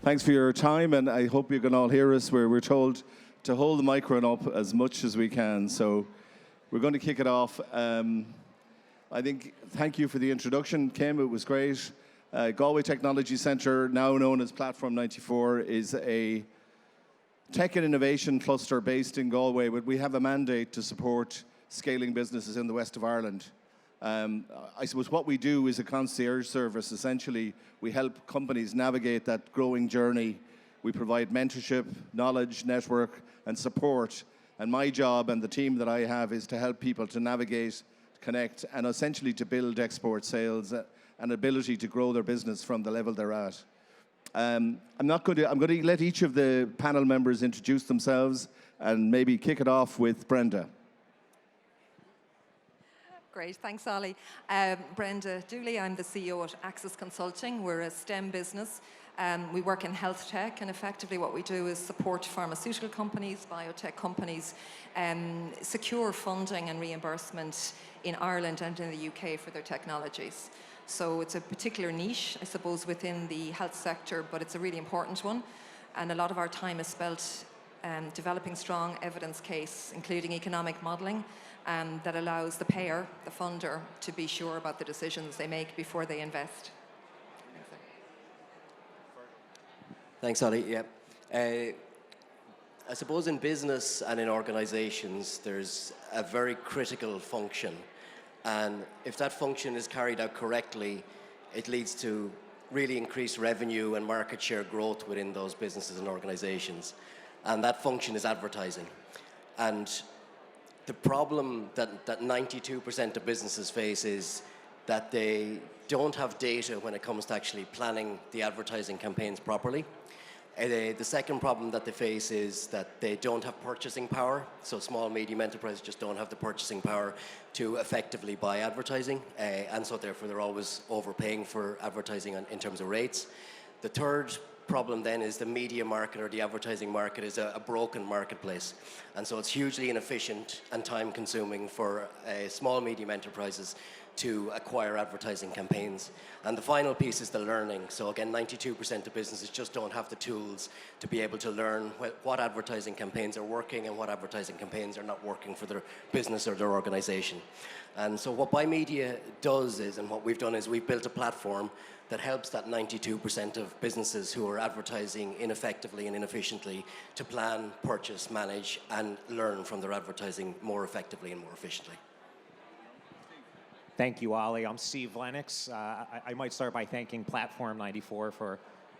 Thanks for your time, and I hope you can all hear us. We're told to hold the microphone up as much as we can, so we're going to kick it off. I think, thank you for the introduction, Kim. It was great. Galway Technology Centre, now known as Platform 94, is a tech and innovation cluster based in Galway, but we have a mandate to support scaling businesses in the west of Ireland. I suppose what we do is a concierge service. Essentially, we help companies navigate that growing journey. We provide mentorship, knowledge, network, and support. And my job and the team that I have is to help people to navigate, connect, and essentially to build export sales and ability to grow their business from the level they're at. I'm going to let each of the panel members introduce themselves and maybe kick it off with Brenda. Great, thanks, Ollie. Brenda Dooley, I'm the CEO at Access Consulting. We're a STEM business. We work in health tech, and effectively what we do is support pharmaceutical companies, biotech companies, secure funding and reimbursement in Ireland and in the UK for their technologies. So it's a particular niche, I suppose, within the health sector, but it's a really important one. And a lot of our time is spent developing strong evidence case, including economic modelling, that allows the payer, the funder, to be sure about the decisions they make before they invest. Thanks, Ollie. Yeah. I suppose in business and in organizations, there's a very critical function. And if that function is carried out correctly, it leads to really increased revenue and market share growth within those businesses and organizations. And that function is advertising. And the problem that 92% of businesses face is that they don't have data when it comes to actually planning the advertising campaigns properly. The second problem that they face is that they don't have purchasing power. So small, medium enterprises just don't have the purchasing power to effectively buy advertising. And so therefore they're always overpaying for advertising in terms of rates. The third problem then is the media market or the advertising market is a broken marketplace. And so it's hugely inefficient and time consuming for small, medium enterprises to acquire advertising campaigns. And the final piece is the learning. So again, 92% of businesses just don't have the tools to be able to learn what advertising campaigns are working and what advertising campaigns are not working for their business or their organization. And so what Buymedia does is, and what we've done is we've built a platform that helps that 92% of businesses who are advertising ineffectively and inefficiently to plan, purchase, manage, and learn from their advertising more effectively and more efficiently. Thank you, Ollie. I'm Steve Lennox. I might start by thanking Platform 94 for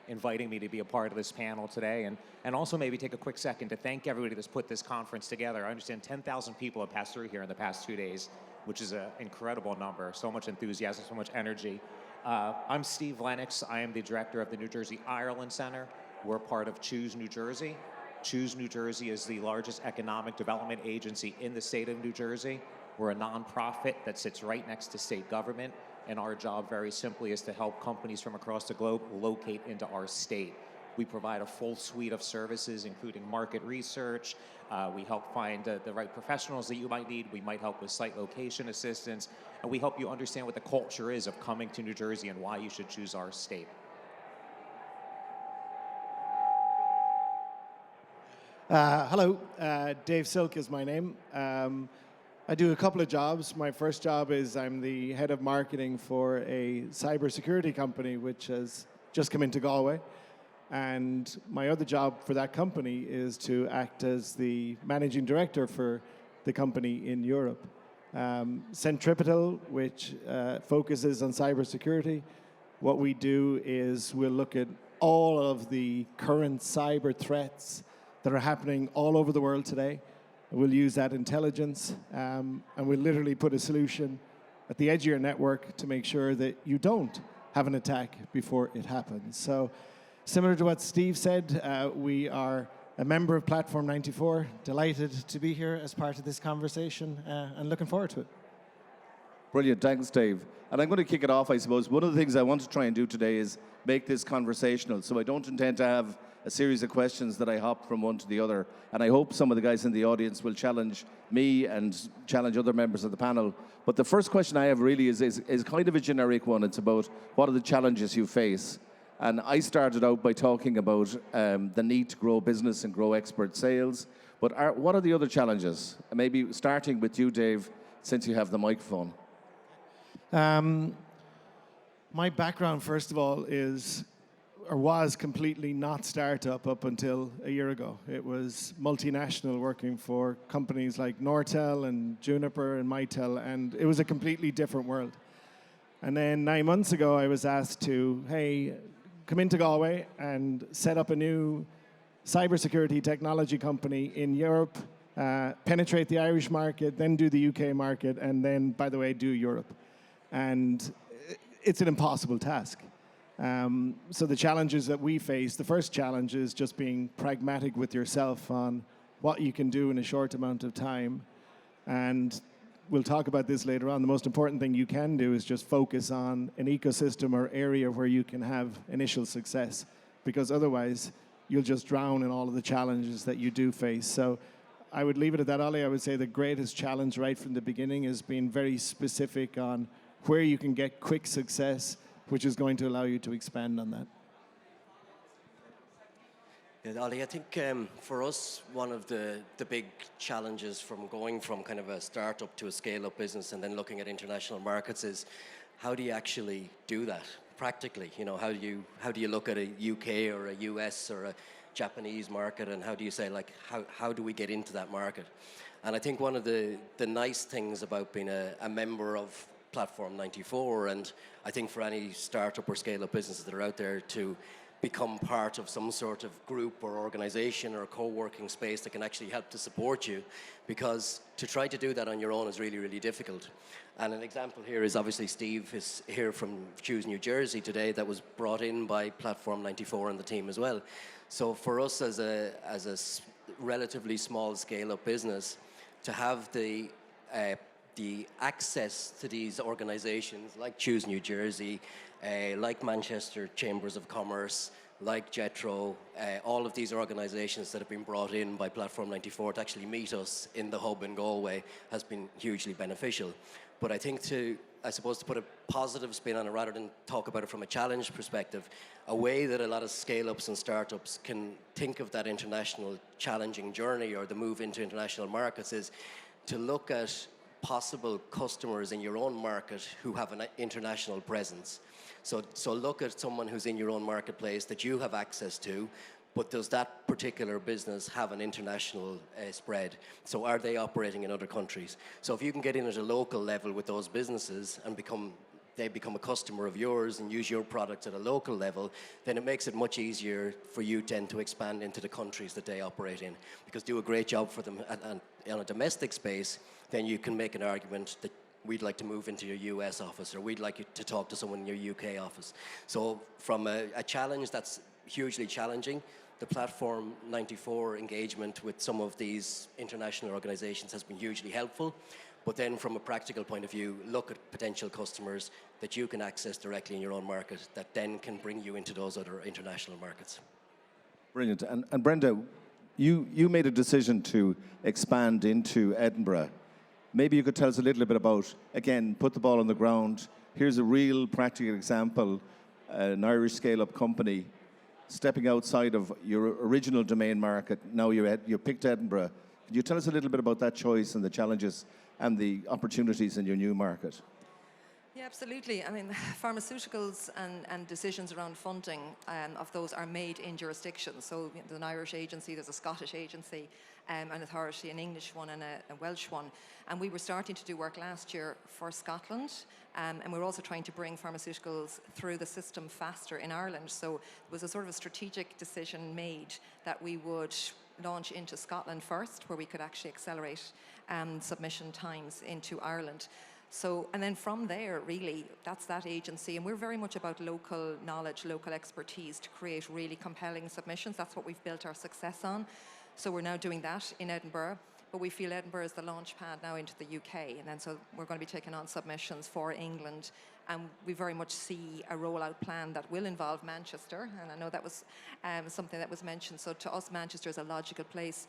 inviting me to be a part of this panel today, and also maybe take a quick second to thank everybody that's put this conference together. I understand 10,000 people have passed through here in the past 2 days, which is an incredible number. So much enthusiasm, so much energy. I'm Steve Lennox. I am the director of the New Jersey Ireland Center. We're part of Choose New Jersey. Choose New Jersey is the largest economic development agency in the state of New Jersey. We're a nonprofit that sits right next to state government, and our job very simply is to help companies from across the globe locate into our state. We provide a full suite of services, including market research. We help find the right professionals that you might need. We might help with site location assistance, and we help you understand what the culture is of coming to New Jersey and why you should choose our state. Hello, Dave Silke is my name. I do a couple of jobs. My first job is I'm the head of marketing for a cybersecurity company which has just come into Galway. And my other job for that company is to act as the managing director for the company in Europe. Centripetal, which focuses on cybersecurity. What we do is we'll look at all of the current cyber threats that are happening all over the world today. We'll use that intelligence, and we'll literally put a solution at the edge of your network to make sure that you don't have an attack before it happens. So, similar to what Steve said, we are a member of Platform 94. Delighted to be here as part of this conversation, and looking forward to it. Brilliant, thanks, Dave. And I'm going to kick it off, I suppose. One of the things I want to try and do today is make this conversational. So I don't intend to have a series of questions that I hop from one to the other. And I hope some of the guys in the audience will challenge me and challenge other members of the panel. But the first question I have really is kind of a generic one. It's about what are the challenges you face. And I started out by talking about the need to grow business and grow expert sales. But what are the other challenges? Maybe starting with you, Dave, since you have the microphone. My background, first of all, was completely not startup up until a year ago. It was multinational, working for companies like Nortel and Juniper and Mitel, and it was a completely different world. And then 9 months ago, I was asked to, hey, come into Galway and set up a new cybersecurity technology company in Europe, penetrate the Irish market, then do the UK market, and then, by the way, do Europe. And it's an impossible task. So the challenges that we face, the first challenge is just being pragmatic with yourself on what you can do in a short amount of time. And we'll talk about this later on. The most important thing you can do is just focus on an ecosystem or area where you can have initial success, because otherwise you'll just drown in all of the challenges that you do face. So I would leave it at that, Ollie. I would say the greatest challenge right from the beginning is being very specific on where you can get quick success, which is going to allow you to expand on that. Yeah, Ollie, I think for us, one of the big challenges from going from kind of a startup to a scale-up business and then looking at international markets is how do you actually do that practically? You know, how do you look at a UK or a US or a Japanese market, and how do you say, like, how do we get into that market? And I think one of the nice things about being a member of Platform 94, and I think for any startup or scale-up businesses that are out there, to become part of some sort of group or organization or co-working space that can actually help to support you, because to try to do that on your own is really, really difficult. And an example here is obviously Steve is here from Choose New Jersey today, that was brought in by Platform 94 and the team as well. So for us as a relatively small scale-up business, to have the access to these organizations like Choose New Jersey, like Manchester Chambers of Commerce, like Jetro, all of these organizations that have been brought in by Platform 94 to actually meet us in the hub in Galway has been hugely beneficial. But I think to put a positive spin on it rather than talk about it from a challenge perspective, a way that a lot of scale-ups and startups can think of that international challenging journey or the move into international markets is to look at possible customers in your own market who have an international presence. So look at someone who's in your own marketplace that you have access to, but does that particular business have an international spread? So are they operating in other countries? So if you can get in at a local level with those businesses and they become a customer of yours and use your products at a local level, then it makes it much easier for you then to expand into the countries that they operate in. Because do a great job for them on a domestic space, then you can make an argument that we'd like to move into your US office, or we'd like you to talk to someone in your UK office. So from a challenge that's hugely challenging, the Platform 94 engagement with some of these international organizations has been hugely helpful. But then from a practical point of view, look at potential customers that you can access directly in your own market that then can bring you into those other international markets. Brilliant. And Brenda, you made a decision to expand into Edinburgh. Maybe you could tell us a little bit about, again, put the ball on the ground. Here's a real practical example, an Irish scale-up company stepping outside of your original domain market. Now you picked Edinburgh. Could you tell us a little bit about that choice and the challenges and the opportunities in your new market? Yeah, absolutely. I mean, pharmaceuticals and decisions around funding of those are made in jurisdictions. So there's an Irish agency, there's a Scottish agency, an authority, an English one and a Welsh one. And we were starting to do work last year for Scotland, and we were also trying to bring pharmaceuticals through the system faster in Ireland. So it was a sort of a strategic decision made that we would launch into Scotland first, where we could actually accelerate submission times into Ireland. So, and then from there, really, that's that agency. And we're very much about local knowledge, local expertise to create really compelling submissions. That's what we've built our success on. So we're now doing that in Edinburgh. But we feel Edinburgh is the launch pad now into the UK. And then so we're going to be taking on submissions for England. And we very much see a rollout plan that will involve Manchester. And I know that was something that was mentioned. So to us, Manchester is a logical place.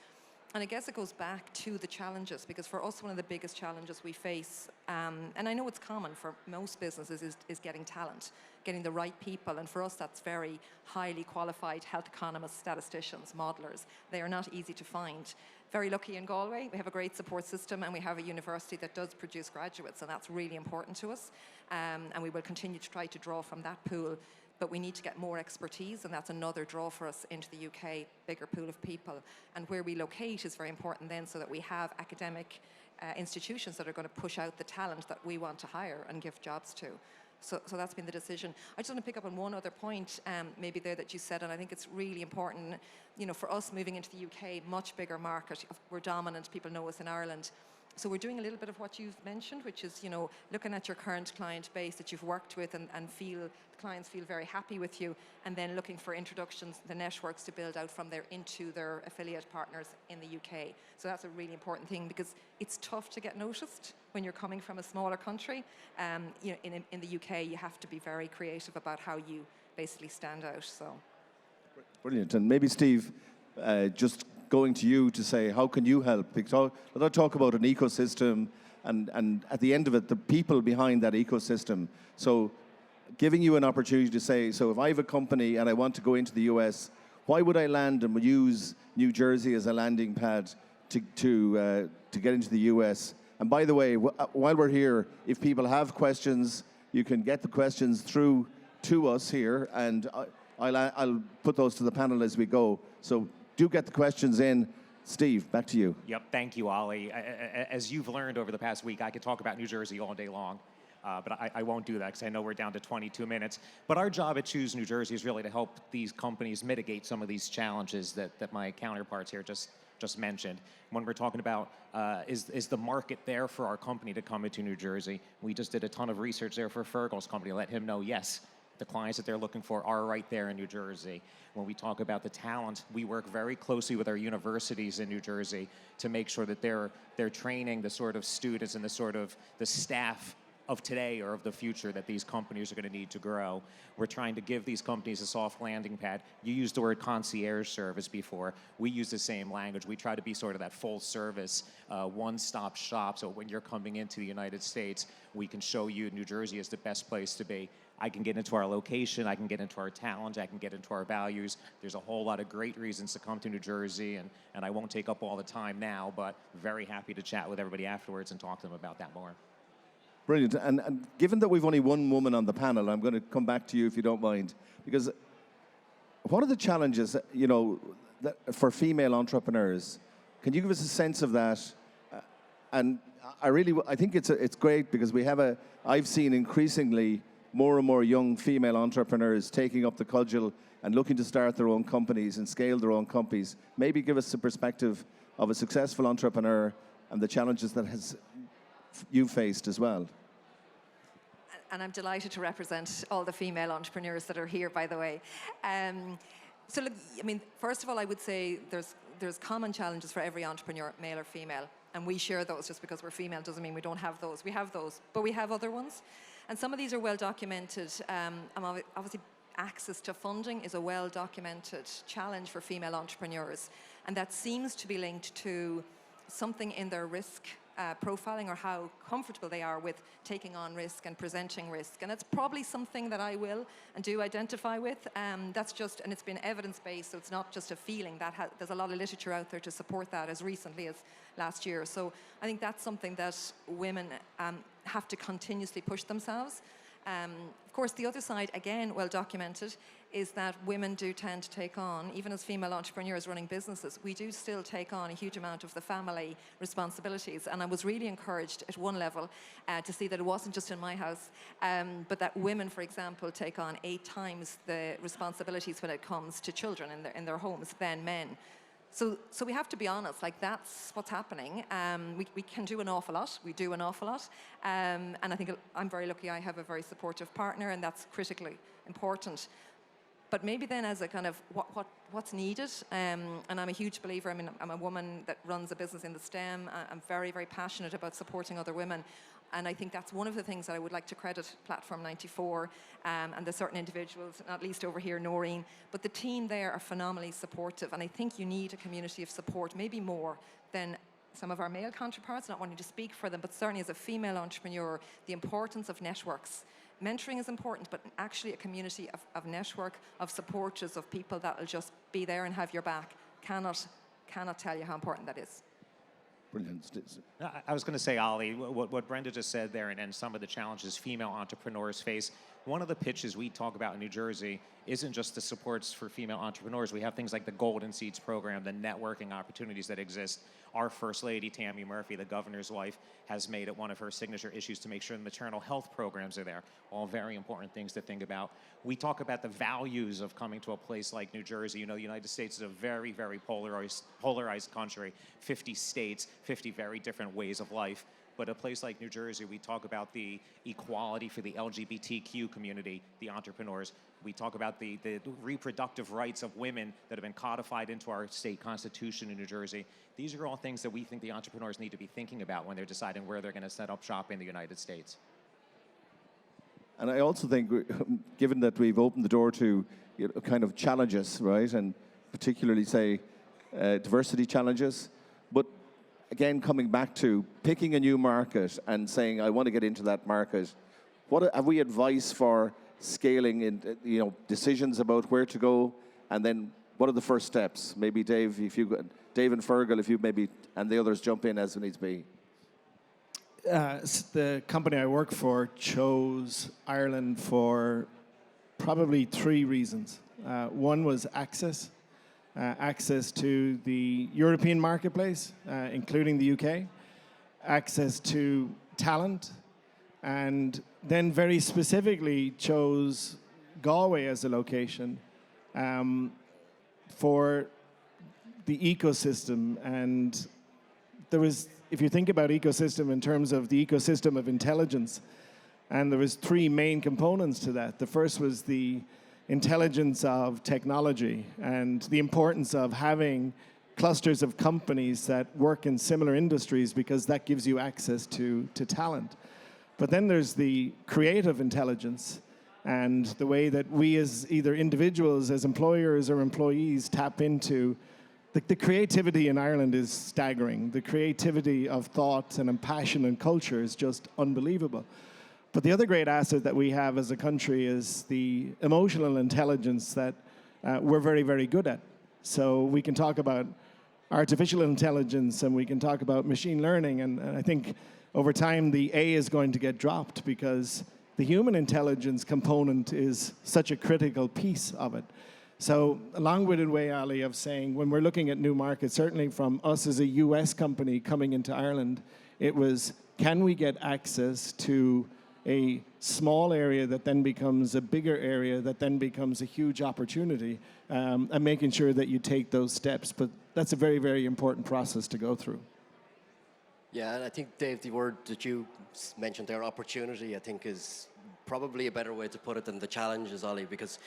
And I guess it goes back to the challenges, because for us, one of the biggest challenges we face, and I know it's common for most businesses, is getting talent, getting the right people. And for us, that's very highly qualified health economists, statisticians, modelers. They are not easy to find. Very lucky in Galway, we have a great support system, and we have a university that does produce graduates, and that's really important to us. And we will continue to try to draw from that pool. But we need to get more expertise, and that's another draw for us into the UK, bigger pool of people. And where we locate is very important then, so that we have academic institutions that are going to push out the talent that we want to hire and give jobs to. So that's been the decision. I just want to pick up on one other point, maybe there, that you said, and I think it's really important. You know, for us moving into the UK, much bigger market. We're dominant. People know us in Ireland. So we're doing a little bit of what you've mentioned, which is, you know, looking at your current client base that you've worked with and the clients feel very happy with you, and then looking for introductions, the networks to build out from there into their affiliate partners in the UK. So that's a really important thing, because it's tough to get noticed when you're coming from a smaller country. You know, in the UK, you have to be very creative about how you basically stand out. So. Brilliant. And maybe Steve, just going to you to say, how can you help? Because let's talk about an ecosystem, and at the end of it, the people behind that ecosystem. So giving you an opportunity to say, so if I have a company and I want to go into the US, why would I land and use New Jersey as a landing pad to get into the US? And by the way, while we're here, if people have questions, you can get the questions through to us here, and I'll put those to the panel as we go. So do get the questions in. Steve, back to you. Yep, thank you, Ollie. As you've learned over the past week, I could talk about New Jersey all day long, but I won't do that because I know we're down to 22 minutes. But our job at Choose New Jersey is really to help these companies mitigate some of these challenges that my counterparts here just mentioned. When we're talking about is the market there for our company to come into New Jersey, we just did a ton of research there for Fergal's company, let him know, yes, the clients that they're looking for are right there in New Jersey. When we talk about the talent, we work very closely with our universities in New Jersey to make sure that they're training the sort of students and the staff of today or of the future that these companies are going to need to grow. We're trying to give these companies a soft landing pad. You used the word concierge service before. We use the same language. We try to be sort of that full service, one-stop shop. So when you're coming into the United States, we can show you New Jersey is the best place to be. I can get into our location, I can get into our talent, I can get into our values. There's a whole lot of great reasons to come to New Jersey, and I won't take up all the time now, but very happy to chat with everybody afterwards and talk to them about that more. Brilliant. And given that we've only one woman on the panel, I'm going to come back to you if you don't mind, because what are the challenges, you know, for female entrepreneurs? Can you give us a sense of that? And I think it's great, because I've seen increasingly more and more young female entrepreneurs taking up the cudgel and looking to start their own companies and scale their own companies. Maybe give us a perspective of a successful entrepreneur and the challenges that you faced as well. And I'm delighted to represent all the female entrepreneurs that are here, by the way. So look, I mean, first of all, I would say there's common challenges for every entrepreneur, male or female, and we share those. Just because we're female doesn't mean we don't have those. We have those, but we have other ones. And some of these are well documented. Obviously, access to funding is a well documented challenge for female entrepreneurs. And that seems to be linked to something in their risk profiling, or how comfortable they are with taking on risk and presenting risk. And it's probably something that I will and do identify with. That's just, and it's been evidence-based, so it's not just a feeling. There's a lot of literature out there to support that as recently as last year. So I think that's something that women have to continuously push themselves. Of course, the other side, again, well documented, is that women do tend to take on, even as female entrepreneurs running businesses, we do still take on a huge amount of the family responsibilities. And I was really encouraged at one level to see that it wasn't just in my house, but that women, for example, take on 8 times the responsibilities when it comes to children in their homes than men. So we have to be honest, like that's what's happening. We can do an awful lot. We do an awful lot. And I think I'm very lucky I have a very supportive partner, and that's critically important. But maybe then as a kind of what's needed, and I'm a huge believer, I mean, I'm a woman that runs a business in the STEM. I'm very, very passionate about supporting other women. And I think that's one of the things that I would like to credit Platform 94 and the certain individuals, not least over here, Noreen. But the team there are phenomenally supportive. And I think you need a community of support, maybe more than some of our male counterparts, not wanting to speak for them, but certainly as a female entrepreneur, the importance of networks. Mentoring is important, but actually a community of network, of supporters, of people that will just be there and have your back. Cannot tell you how important that is. Brilliant. I was going to say, Ollie, what Brenda just said there, and some of the challenges female entrepreneurs face. One of the pitches we talk about in New Jersey isn't just the supports for female entrepreneurs. We have things like the Golden Seeds program, the networking opportunities that exist. Our First Lady, Tammy Murphy, the governor's wife, has made it one of her signature issues to make sure the maternal health programs are there. All very important things to think about. We talk about the values of coming to a place like New Jersey. You know, the United States is a very, very polarized country. 50 states, 50 very different ways of life. But a place like New Jersey, we talk about the equality for the LGBTQ community, the entrepreneurs. We talk about the reproductive rights of women that have been codified into our state constitution in New Jersey. These are all things that we think the entrepreneurs need to be thinking about when they're deciding where they're going to set up shop in the United States. And I also think, given that we've opened the door to kind of challenges, right, and particularly, say, diversity challenges, but again, coming back to picking a new market and saying, I want to get into that market, what have we advice for scaling in, decisions about where to go, and then what are the first steps? Maybe Dave, Dave and Fergal, if you maybe, and the others jump in as it needs to be. The company I work for chose Ireland for probably 3 reasons. One was access. Access to the European marketplace, including the UK, access to talent, and then very specifically chose Galway as a location for the ecosystem. And there was, if you think about ecosystem in terms of the ecosystem of intelligence, and there was 3 main components to that. The first was the intelligence of technology and the importance of having clusters of companies that work in similar industries, because that gives you access to talent. But then there's the creative intelligence and the way that we as either individuals, as employers or employees, tap into the creativity in Ireland is staggering. The creativity of thought and passion and culture is just unbelievable. But the other great asset that we have as a country is the emotional intelligence that we're very, very good at. So we can talk about artificial intelligence and we can talk about machine learning. And I think over time the A is going to get dropped because the human intelligence component is such a critical piece of it. So a long-winded way, Ali, of saying when we're looking at new markets, certainly from us as a US company coming into Ireland, it was, can we get access to a small area that then becomes a bigger area that then becomes a huge opportunity, and making sure that you take those steps. But that's a very, very important process to go through. Yeah, and I think, Dave, the word that you mentioned there, opportunity, I think is probably a better way to put it than the challenges, Ollie, because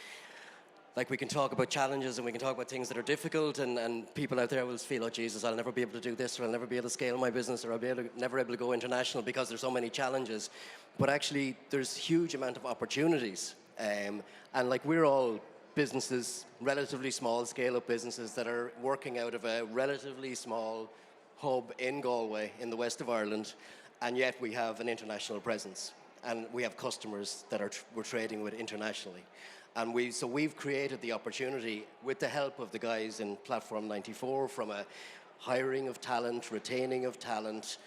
like we can talk about challenges and we can talk about things that are difficult, and people out there will feel, oh Jesus, I'll never be able to do this, or I'll never be able to scale my business, or never able to go international because there's so many challenges. But actually there's huge amount of opportunities, and like we're all businesses, relatively small scale-up businesses that are working out of a relatively small hub in Galway in the west of Ireland, and yet we have an international presence and we have customers that we're trading with internationally. And we've created the opportunity with the help of the guys in Platform 94, from a hiring of talent, retaining of talent,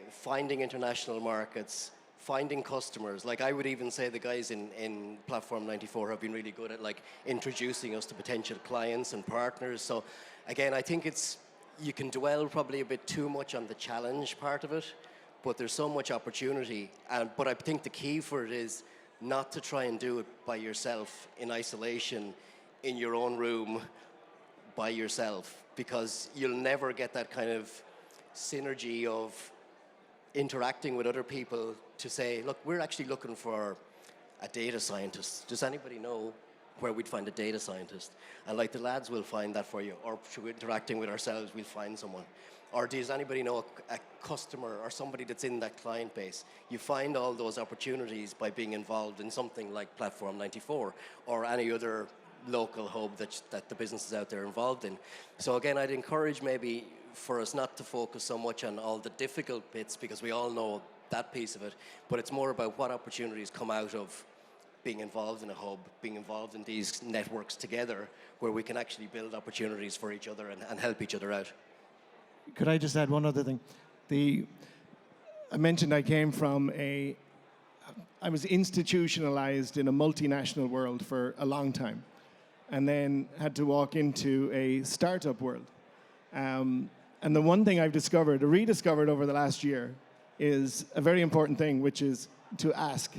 finding international markets, finding customers. Like I would even say the guys in Platform 94 have been really good at like introducing us to potential clients and partners. So again, I think you can dwell probably a bit too much on the challenge part of it, but there's so much opportunity. But I think the key for it is not to try and do it by yourself in isolation in your own room by yourself, because you'll never get that kind of synergy of interacting with other people to say, look, we're actually looking for a data scientist. Does anybody know where we'd find a data scientist. And like the lads will find that for you, or through interacting with ourselves, we'll find someone. Or does anybody know a customer or somebody that's in that client base? You find all those opportunities by being involved in something like Platform 94 or any other local hub that the business is out there involved in. So again, I'd encourage maybe for us not to focus so much on all the difficult bits, because we all know that piece of it, but it's more about what opportunities come out of being involved in a hub, being involved in these networks together, where we can actually build opportunities for each other and help each other out. Could I just add one other thing? I mentioned I came from I was institutionalized in a multinational world for a long time, and then had to walk into a startup world. And the one thing I've rediscovered over the last year, is a very important thing, which is to ask.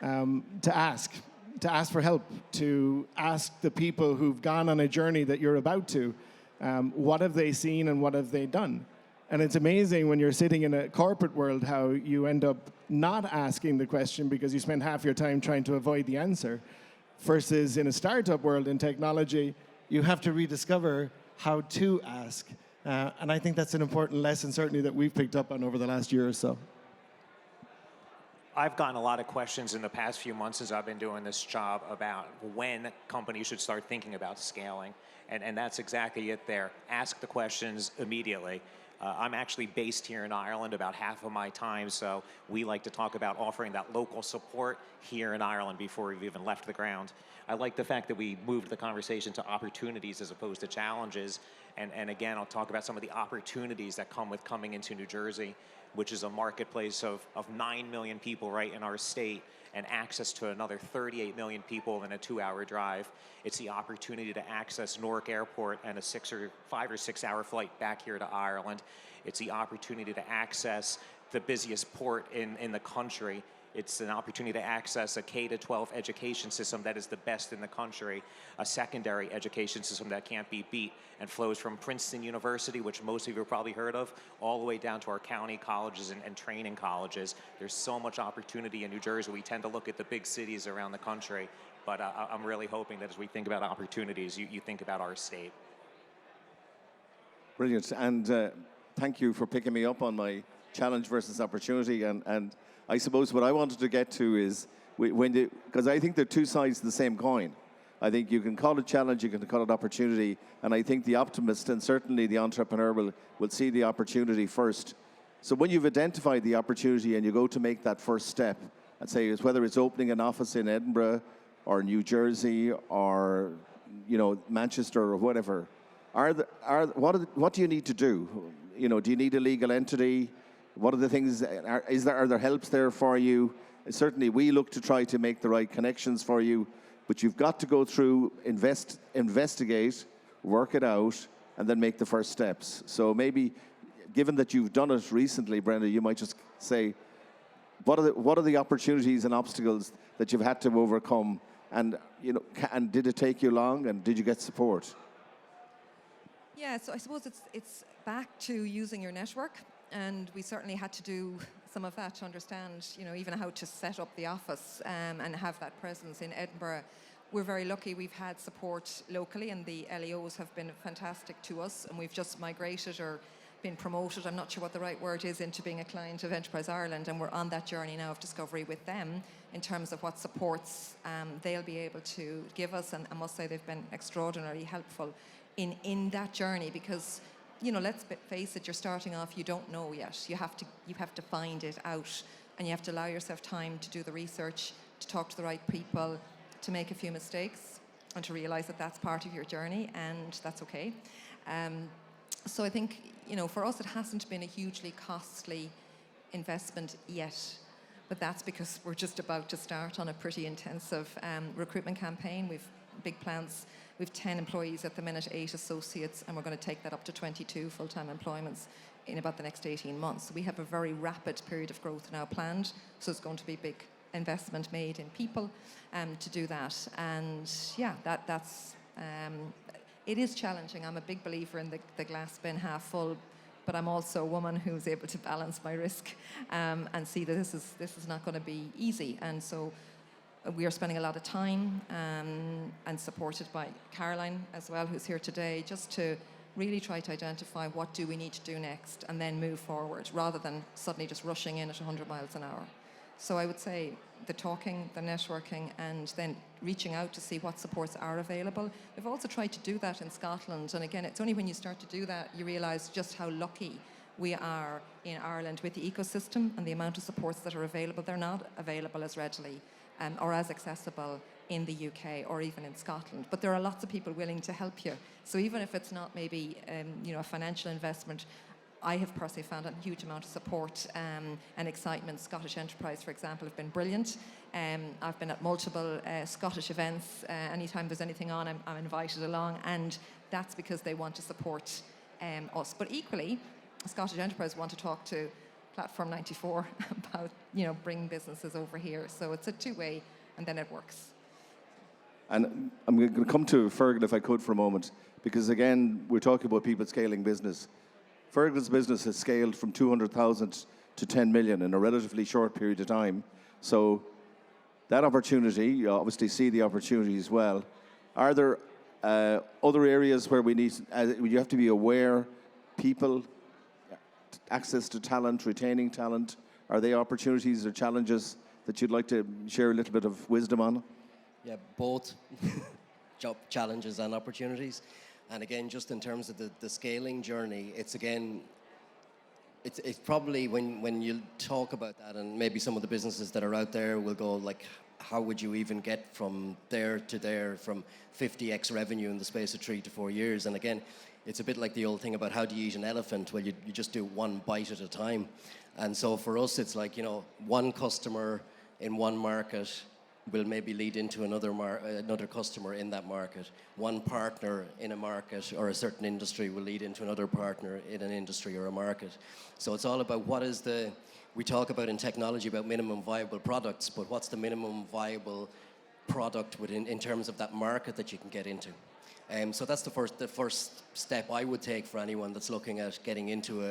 To ask for help, to ask the people who've gone on a journey that you're about to, what have they seen and what have they done? And it's amazing when you're sitting in a corporate world how you end up not asking the question because you spend half your time trying to avoid the answer, versus in a startup world in technology, you have to rediscover how to ask. And I think that's an important lesson, certainly, that we've picked up on over the last year or so. I've gotten a lot of questions in the past few months as I've been doing this job about when companies should start thinking about scaling. And that's exactly it there. Ask the questions immediately. I'm actually based here in Ireland about half of my time, so we like to talk about offering that local support here in Ireland before we've even left the ground. I like the fact that we moved the conversation to opportunities as opposed to challenges. And again, I'll talk about some of the opportunities that come with coming into New Jersey, which is a marketplace of 9 million people right in our state, and access to another 38 million people in a 2-hour drive. It's the opportunity to access Newark Airport and a 5 or 6 hour flight back here to Ireland. It's the opportunity to access the busiest port in the country. It's an opportunity to access a K-12 education system that is the best in the country, a secondary education system that can't be beat, and flows from Princeton University, which most of you have probably heard of, all the way down to our county colleges and training colleges. There's so much opportunity in New Jersey. We tend to look at the big cities around the country, but I'm really hoping that as we think about opportunities, you think about our state. Brilliant. And thank you for picking me up on my challenge versus opportunity. And I suppose what I wanted to get to is, because I think they're two sides of the same coin. I think you can call it challenge, you can call it opportunity, and I think the optimist and certainly the entrepreneur will see the opportunity first. So when you've identified the opportunity and you go to make that first step, and say whether it's opening an office in Edinburgh or New Jersey or Manchester or whatever, what do you need to do? Do you need a legal entity? What are the things? Are there helps there for you? Certainly, we look to try to make the right connections for you, but you've got to go through, investigate, work it out, and then make the first steps. So maybe, given that you've done it recently, Brenda, you might just say, what are the opportunities and obstacles that you've had to overcome, and and did it take you long, and did you get support? Yeah, so I suppose it's back to using your network. And we certainly had to do some of that to understand, even how to set up the office and have that presence in Edinburgh. We're very lucky we've had support locally, and the LEOs have been fantastic to us, and we've just migrated or been promoted, I'm not sure what the right word is, into being a client of Enterprise Ireland, and we're on that journey now of discovery with them in terms of what supports they'll be able to give us, and I must say they've been extraordinarily helpful in that journey, because let's face it, you're starting off, you don't know yet. You have to find it out, and you have to allow yourself time to do the research, to talk to the right people, to make a few mistakes, and to realize that that's part of your journey, and that's okay. So I think, for us, it hasn't been a hugely costly investment yet, but that's because we're just about to start on a pretty intensive recruitment campaign. We've big plans. We've 10 employees at the minute, 8 associates, and we're going to take that up to 22 full-time employments in about the next 18 months. So we have a very rapid period of growth now planned, so it's going to be big investment made in people to do that. And yeah, that's it is challenging. I'm a big believer in the glass bin half full, but I'm also a woman who's able to balance my risk and see that this is not going to be easy. And so we are spending a lot of time and supported by Caroline as well, who's here today, just to really try to identify what do we need to do next and then move forward rather than suddenly just rushing in at 100 miles an hour. So I would say the talking, the networking, and then reaching out to see what supports are available. We've also tried to do that in Scotland, and again, it's only when you start to do that you realise just how lucky we are in Ireland with the ecosystem and the amount of supports that are available. They're not available as readily or as accessible in the UK or even in Scotland, but there are lots of people willing to help you. So even if it's not maybe a financial investment, I have personally found a huge amount of support and excitement. Scottish Enterprise, for example, have been brilliant. I've been at multiple Scottish events. Anytime there's anything on, I'm invited along, and that's because they want to support us. But equally, Scottish Enterprise want to talk to Platform 94 about bringing businesses over here. So it's a two-way, and then it works. And I'm going to come to Fergal if I could for a moment, because again, we're talking about people scaling business. Fergal's business has scaled from 200,000 to 10 million in a relatively short period of time. So that opportunity, you obviously see the opportunity as well. Are there other areas where you have to be aware, people, access to talent, retaining talent? Are they opportunities or challenges that you'd like to share a little bit of wisdom on? Yeah, both job challenges and opportunities. And again, just in terms of the scaling journey, it's probably when you talk about that, and maybe some of the businesses that are out there will go like, how would you even get from there to there, from 50x revenue in the space of 3 to 4 years? And again, it's a bit like the old thing about how do you eat an elephant? Well, you just do one bite at a time. And so for us, it's like, one customer in one market will maybe lead into another customer in that market. One partner in a market or a certain industry will lead into another partner in an industry or a market. So it's all about we talk about in technology about minimum viable products, but what's the minimum viable product in terms of that market that you can get into? So that's the first step I would take for anyone that's looking at getting into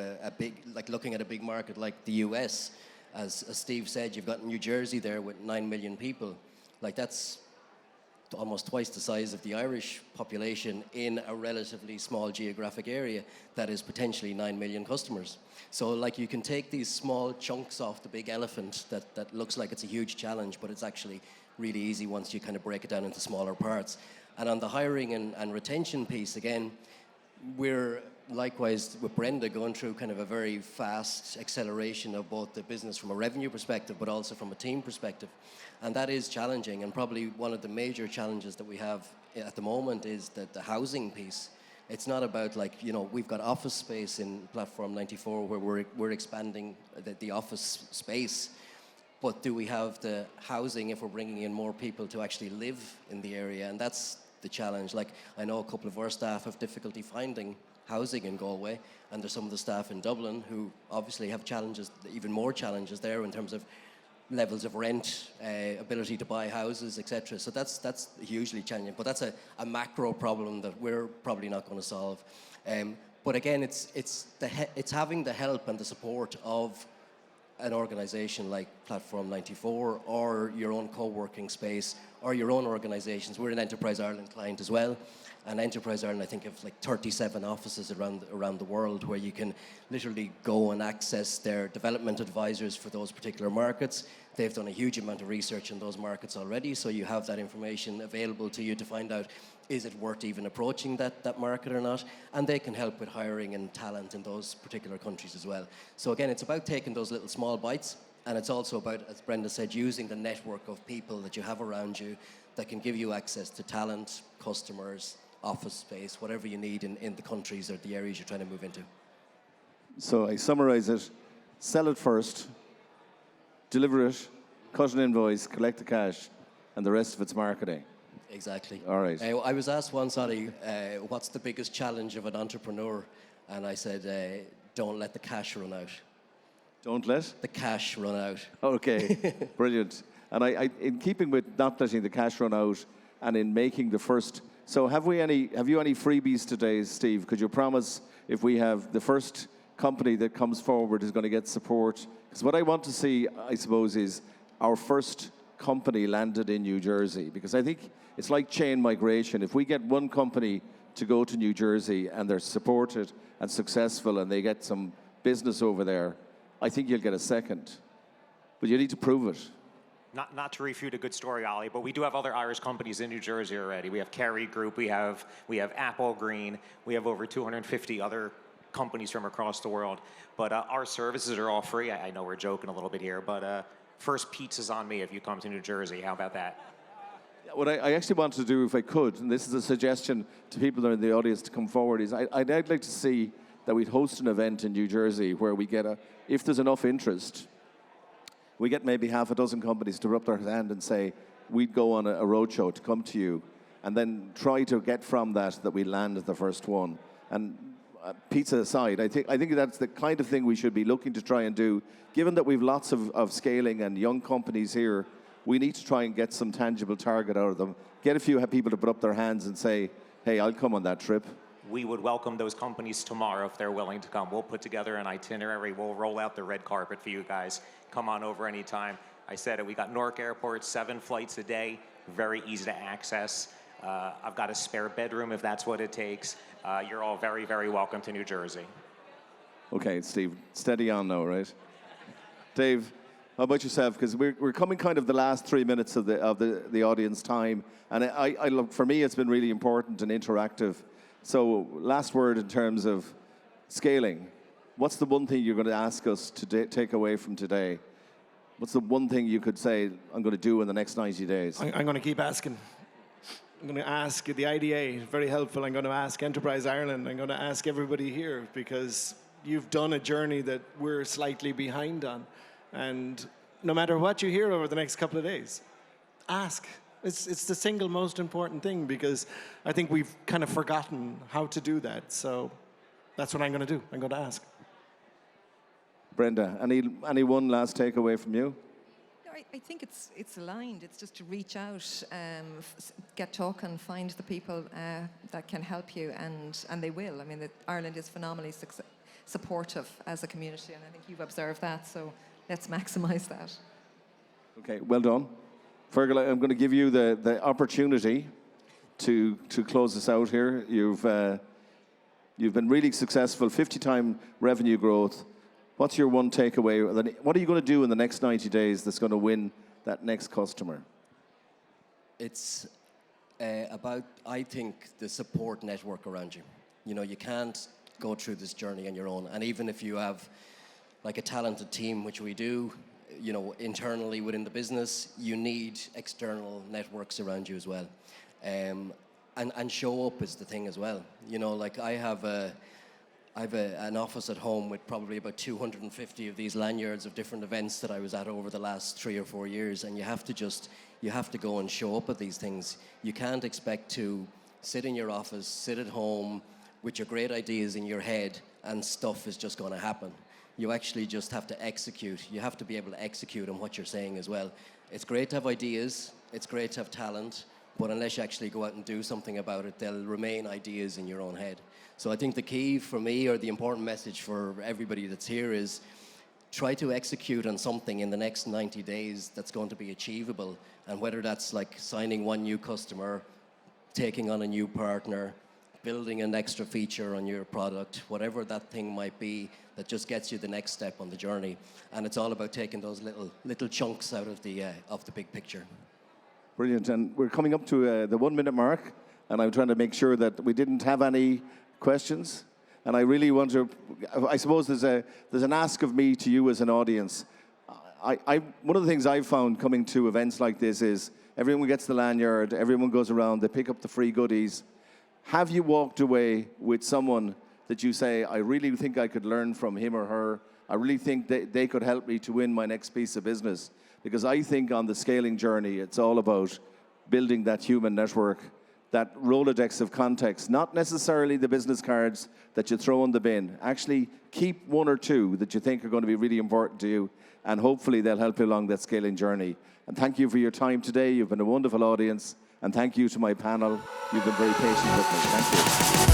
looking at a big market like the US. As Steve said, you've got New Jersey there with 9 million people. Like, that's almost twice the size of the Irish population in a relatively small geographic area that is potentially 9 million customers. So, like, you can take these small chunks off the big elephant that looks like it's a huge challenge, but it's actually really easy once you kind of break it down into smaller parts. And on the hiring and retention piece, again, we're likewise with Brenda going through kind of a very fast acceleration of both the business from a revenue perspective, but also from a team perspective. And that is challenging. And probably one of the major challenges that we have at the moment is that the housing piece. It's not about we've got office space in Platform 94 where we're expanding the office space. But do we have the housing if we're bringing in more people to actually live in the area? And that's the challenge. Like, I know a couple of our staff have difficulty finding housing in Galway, and there's some of the staff in Dublin who obviously have challenges, even more challenges there in terms of levels of rent, ability to buy houses, etc. So that's hugely challenging. But that's a macro problem that we're probably not going to solve. But again, it's having the help and the support of an organisation like Platform 94 or your own co-working space or your own organisations. We're an Enterprise Ireland client as well. And Enterprise Ireland, I think, have like 37 offices around the world where you can literally go and access their development advisors for those particular markets. They've done a huge amount of research in those markets already, so you have that information available to you to find out, is it worth even approaching that market or not? And they can help with hiring and talent in those particular countries as well. So again, it's about taking those little small bites, and it's also about, as Brenda said, using the network of people that you have around you that can give you access to talent, customers, office space, whatever you need in the countries or the areas you're trying to move into. So I summarize it: sell it first, deliver it, cut an invoice, collect the cash, and the rest of it's marketing. Exactly. All right. I was asked once, Ollie, what's the biggest challenge of an entrepreneur? And I said, don't let the cash run out. Don't let? The cash run out. Okay, brilliant. And I, in keeping with not letting the cash run out and in making the first, so have you any freebies today, Steve? Could you promise if we have the first company that comes forward is going to get support? Because what I want to see, I suppose, is our first company landed in New Jersey? Because I think it's like chain migration. If we get one company to go to New Jersey and they're supported and successful and they get some business over there, I think you'll get a second. But you need to prove it. Not to refute a good story, Ollie, but we do have other Irish companies in New Jersey already. We have Kerry Group, we have Apple Green, we have over 250 other companies from across the world. But our services are all free. I know we're joking a little bit here, but first pizza's on me if you come to New Jersey. How about that? What I actually want to do, if I could, and this is a suggestion to people that are in the audience to come forward, is I'd like to see that we'd host an event in New Jersey where we get if there's enough interest, we get maybe half a dozen companies to rub their hand and say, we'd go on a roadshow to come to you, and then try to get from that we land the first one. And pizza aside, I think that's the kind of thing we should be looking to try and do. Given that we've lots of scaling and young companies here, we need to try and get some tangible target out of them. Get a few people to put up their hands and say, hey, I'll come on that trip. We would welcome those companies tomorrow if they're willing to come. We'll put together an itinerary. We'll roll out the red carpet for you guys. Come on over anytime. I said it, we got Newark Airport, 7 flights a day, very easy to access. I've got a spare bedroom if that's what it takes. You're all very, very welcome to New Jersey. Okay, Steve, steady on now, right? Dave, how about yourself? Because we're coming kind of the last 3 minutes of the audience time, and I look, for me, it's been really important and interactive. So, last word in terms of scaling. What's the one thing you're going to ask us to take away from today? What's the one thing you could say I'm going to do in the next 90 days? I'm going to keep asking. I'm going to ask the IDA, very helpful. I'm going to ask Enterprise Ireland. I'm going to ask everybody here, because you've done a journey that we're slightly behind on. And no matter what you hear over the next couple of days, ask. It's the single most important thing, because I think we've kind of forgotten how to do that. So that's what I'm going to do. I'm going to ask. Brenda, any one last takeaway from you? I think it's aligned. It's just to reach out, get talking, find the people that can help you, and they will. I mean, Ireland is phenomenally supportive as a community, and I think you've observed that. So let's maximise that. Okay, well done. Fergal, I'm going to give you the opportunity to close this out here. You've been really successful, 50-time revenue growth. What's your one takeaway? What are you going to do in the next 90 days that's going to win that next customer? It's about, I think, the support network around you. You know, you can't go through this journey on your own. And even if you have like a talented team, which we do, you know, internally within the business, you need external networks around you as well. And show up is the thing as well. You know, like I have an office at home with probably about 250 of these lanyards of different events that I was at over the last 3 or 4 years, and you have to go and show up at these things. You can't expect to sit in your office, sit at home with your great ideas in your head, and stuff is just going to happen. You actually just have to execute. You have to be able to execute on what you're saying as well. It's great to have ideas, it's great to have talent, but unless you actually go out and do something about it, they'll remain ideas in your own head. So I think the key for me, or the important message for everybody that's here, is try to execute on something in the next 90 days that's going to be achievable. And whether that's like signing one new customer, taking on a new partner, building an extra feature on your product, whatever that thing might be, that just gets you the next step on the journey. And it's all about taking those little chunks out of the big picture. Brilliant. And we're coming up to the 1 minute mark, and I'm trying to make sure that we didn't have any questions. And I really want to, I suppose there's an ask of me to you as an audience. One of the things I've found coming to events like this is everyone gets the lanyard, everyone goes around, they pick up the free goodies. Have you walked away with someone that you say, I really think I could learn from him or her? I really think they could help me to win my next piece of business? Because I think on the scaling journey, it's all about building that human network, that Rolodex of context, not necessarily the business cards that you throw in the bin. Actually, keep 1 or 2 that you think are going to be really important to you, and hopefully they'll help you along that scaling journey. And thank you for your time today. You've been a wonderful audience. And thank you to my panel. You've been very patient with me. Thank you.